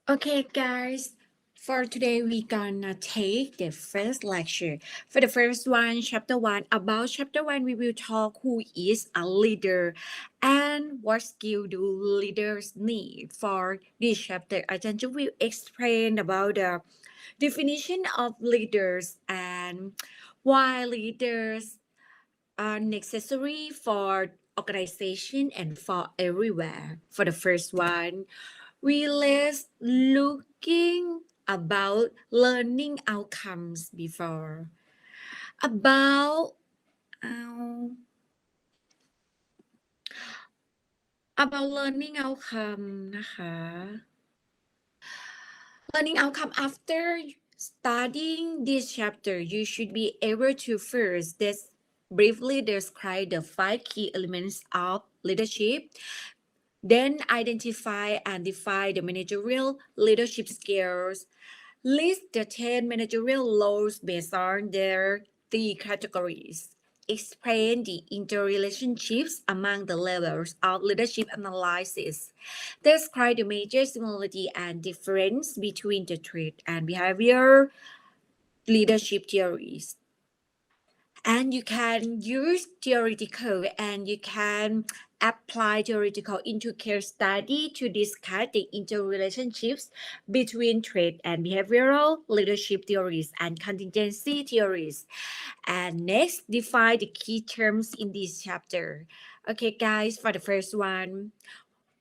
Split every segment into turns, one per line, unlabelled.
Okay, guys, for today we gonna take the first lecture. For the first one, chapter one, about chapter one, we will talk who is a leader and what skill do leaders need. For this chapter, I will explain about the definition of leaders and why leaders are necessary for organization and for everywhere. For the first one, we let's looking about learning outcomes before about uh, about learning outcome นะคะ learning outcome after studying this chapter you should be able to first briefly describe the five key elements of leadership, then identify and define the managerial leadership skills. List the 10 managerial roles based on their three categories. Explain the interrelationships among the levels of leadership analysis. Describe the major similarity and difference between the trait and behavior leadership theories. And you can use theoretical and you can apply theoretical into case study to discuss the interrelationships between trait and behavioral leadership theories and contingency theories. And next, define the key terms in this chapter. Okay, guys, for the first one,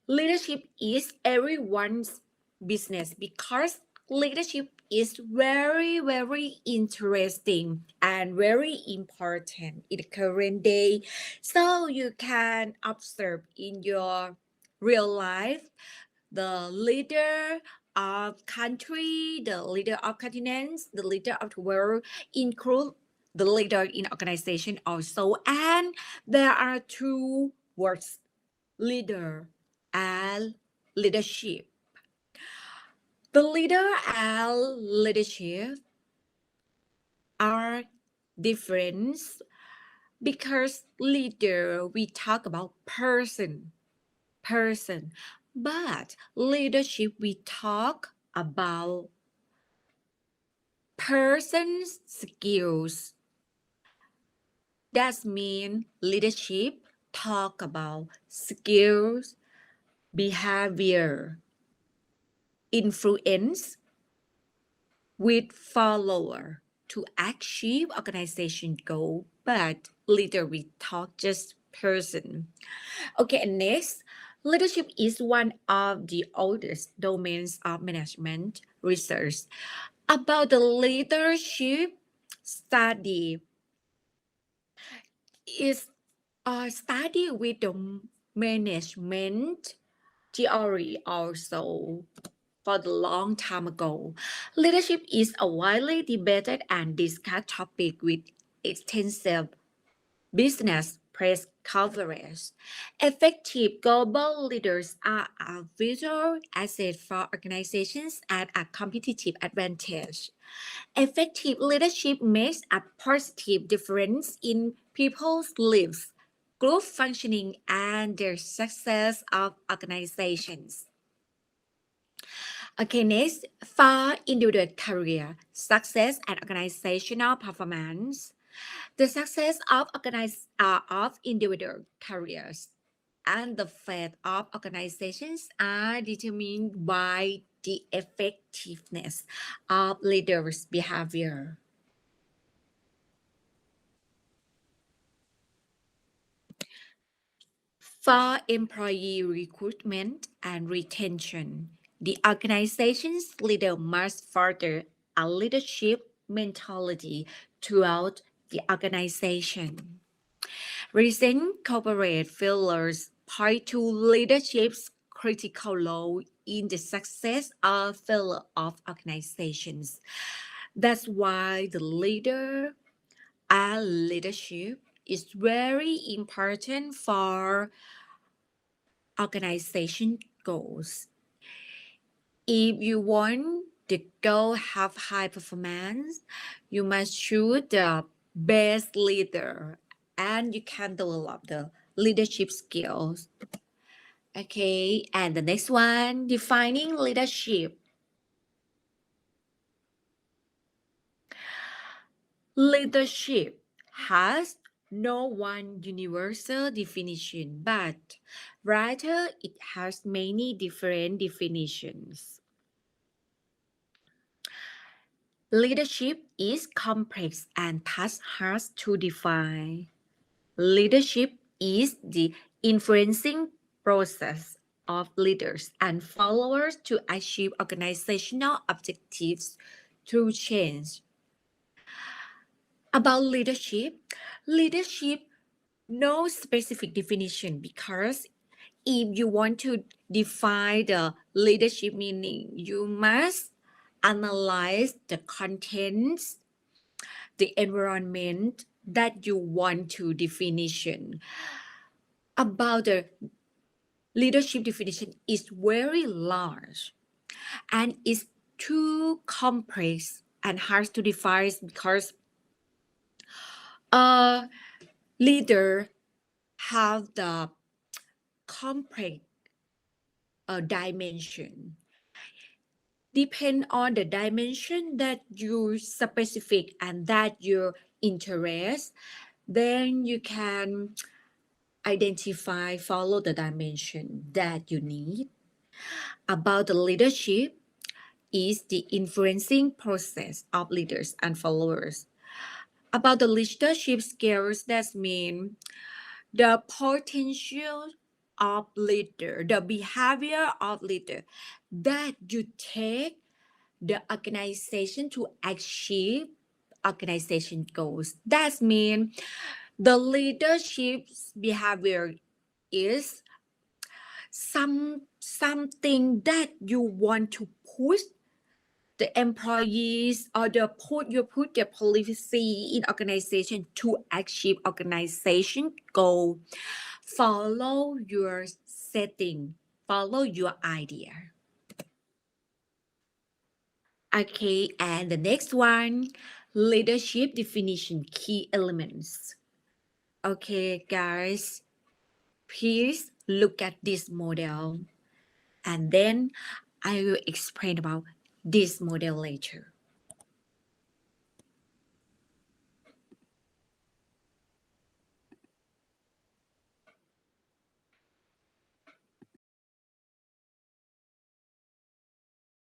leadership is everyone's business because leadership is very interesting and very important in the current day. So you can observe in your real life the leader of country, the leader of continents, the leader of the world include the leader in organization also. And there are two words, leader and leadership. The leader and leadership are different because leader we talk about person, but leadership we talk about person's skills. That means leadership talk about skills, behavior, influence with follower to achieve organization goal, but leader we talk just person. Okay, and next, leadership is one of the oldest domains of management research. About the leadership study is a study with the management theory also for the long time ago. Leadership is a widely debated and discussed topic with extensive business press coverage. Effective global leaders are a vital asset for organizations and a competitive advantage. Effective leadership makes a positive difference in people's lives, group functioning, and the success of organizations. Okay, next, for individual career, success and organizational performance. The success of individual careers and the fate of organizations are determined by the effectiveness of leaders' behavior. For employee recruitment and retention, the organization's leader must further a leadership mentality throughout the organization. Recent corporate failures point to leadership's critical role in the success or failure of organizations. That's why the leader and leadership is very important for organization goals. If you want the goal have high performance, you must choose the best leader and you can develop the leadership skills. Okay, and the next one, defining leadership. Leadership has no one universal definition, but rather it has many different definitions. Leadership is complex and thus hard to define. Leadership is the influencing process of leaders and followers to achieve organizational objectives through change. About leadership, leadership no specific definition because if you want to define the leadership meaning, you must analyze the contents, the environment that you want to definition. About the leadership definition is very large and is too complex and hard to define because a leader have the complex dimension depend on the dimension that you specific and that your interest, then you can identify follow the dimension that you need. About the leadership is the influencing process of leaders and followers. About the leadership skills, that mean the potential of leader, the behavior of leader that you take the organization to achieve organization goals. That means the leadership's behavior is something that you want to push the employees or you put the policy in organization to achieve organization goal. Follow your setting, follow your idea. Okay, and the next one, leadership definition key elements. Okay, guys, please look at this model and then I will explain about this model later.